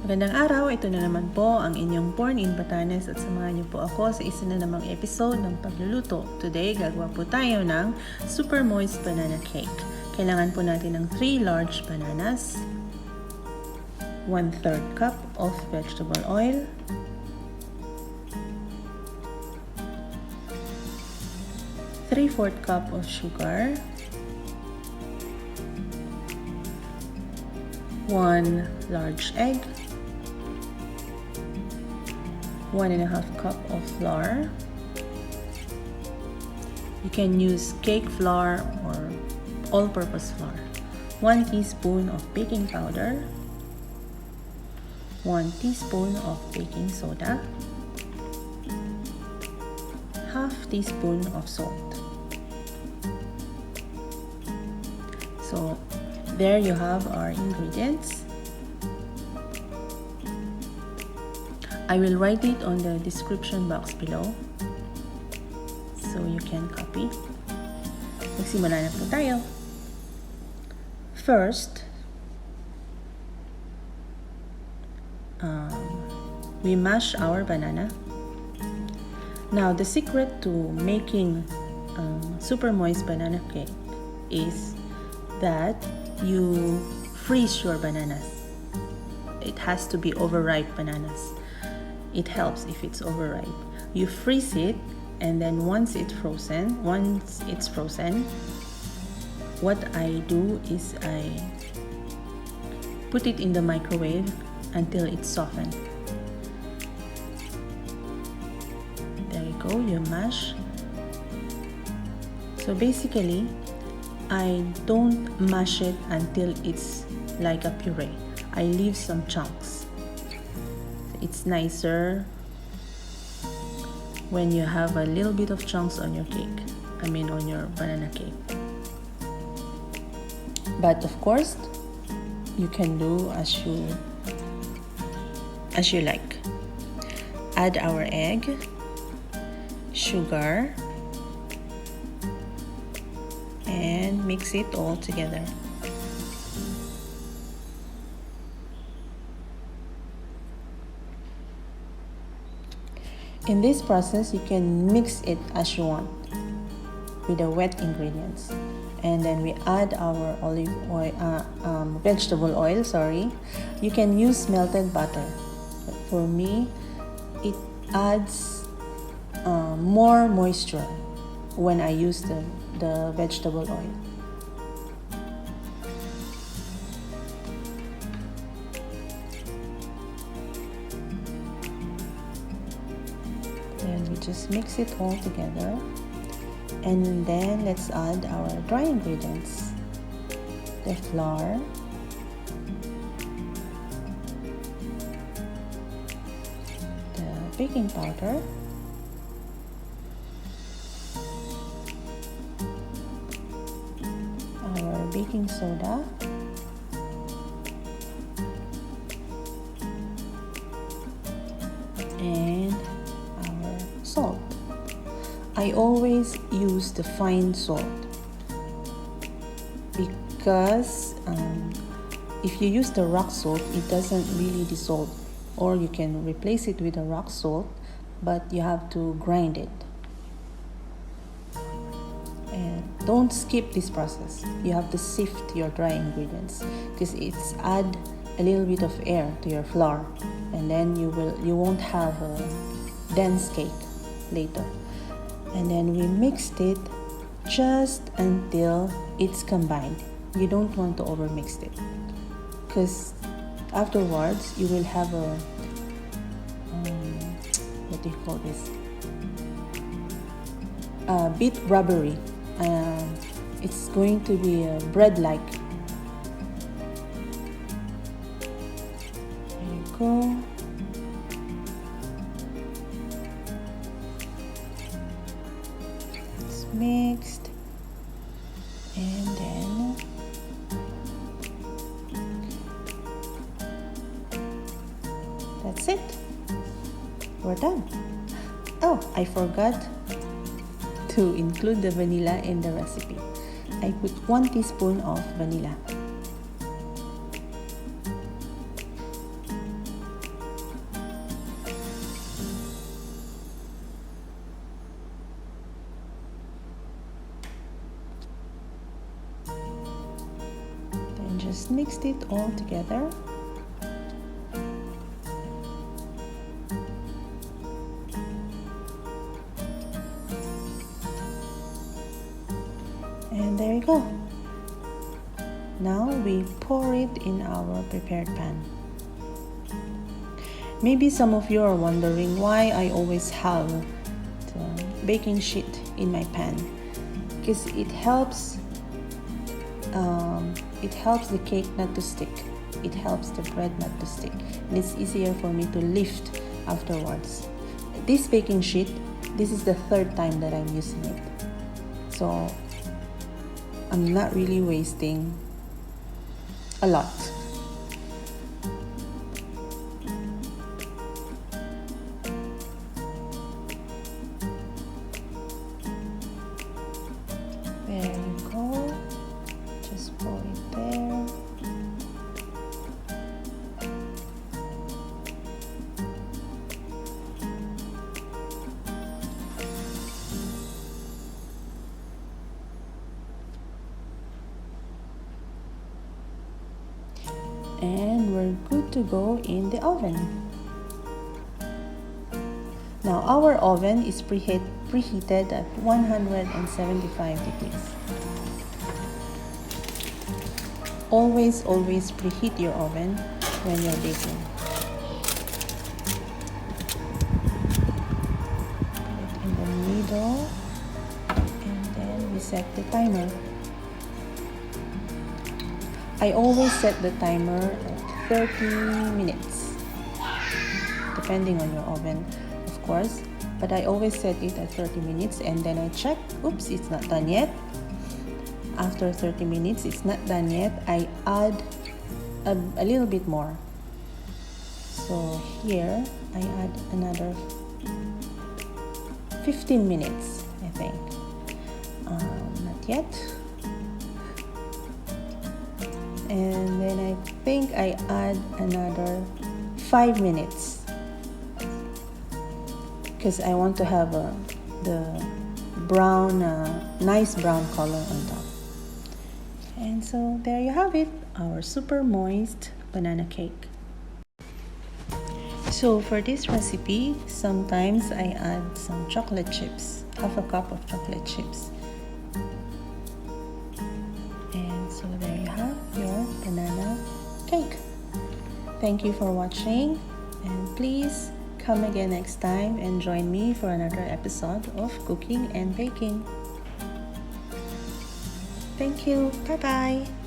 Magandang araw, ito na naman po ang inyong Born in Batanes at samahan niyo po ako sa isa na namang episode ng pagluluto. Today, gagawa po tayo ng super moist banana cake. Kailangan po natin ng 3 large bananas, 1/3 cup of vegetable oil, 3/4 cup of sugar, 1 large egg, 1.5 cup of flour. You can use cake flour or all-purpose flour. 1 teaspoon of baking powder, 1 teaspoon of baking soda, half teaspoon of salt. So there you have our ingredients. I will write it on the description box below so you can copy. Magsimula na po tayo. First, we mash our banana. Now, the secret to making super moist banana cake is that you freeze your bananas. It has to be overripe bananas. It helps if it's overripe. You freeze it, and then once it's frozen, what I do is I put it in the microwave until it's softened. There you go, you mash. So basically, I don't mash it until it's like a puree. I leave some chunks. It's nicer when you have a little bit of chunks on your cake. On your banana cake. But of course, you can do as you like. Add our egg, sugar, and mix it all together. In this process, you can mix it as you want with the wet ingredients. And then we add our vegetable oil, You can use melted butter. But for me, it adds more moisture when I use the vegetable oil. And we just mix it all together, and then let's add our dry ingredients: the flour, the baking powder, our baking soda, and salt. I always use the fine salt because if you use the rock salt, it doesn't really dissolve, or you can replace it with a rock salt, but you have to grind it. And don't skip this process. You have to sift your dry ingredients because it's add a little bit of air to your flour, and then you won't have a dense cake later. And then we mixed it just until it's combined. You don't want to overmix it because afterwards you will have a what do you call this, a bit rubbery. It's going to be bread-like. There you go. Mixed, and then that's it. We're done. Oh, I forgot to include the vanilla in the recipe. I put 1 teaspoon of vanilla. just mixed it all together. And there you go. Now we pour it in our prepared pan. Maybe some of you are wondering why I always have the baking sheet in my pan, because it helps the cake not to stick. It helps the bread not to stick, and it's easier for me to lift afterwards. This baking sheet, this is the third time that I'm using it, so I'm not really wasting a lot. There you go. Just pour it there. And we're good to go in the oven. Now our oven is preheated at 175 degrees. Always preheat your oven when you're baking. Put it in the middle, and then we set the timer. I always set the timer at 30 minutes, depending on your oven, of course, but I always set it at 30 minutes, and then I check, oops, it's not done yet. After 30 minutes, it's not done yet, I add a little bit more. So here, I add another 15 minutes, I think. Not yet. And then I think I add another 5 minutes, because I want to have the brown, nice brown color on top. And so there you have it, our super moist banana cake. So for this recipe, sometimes I add some chocolate chips, half a cup of chocolate chips. And so there you have your banana cake. Thank you for watching, and please come again next time and join me for another episode of Cooking and Baking. Thank you. Bye-bye.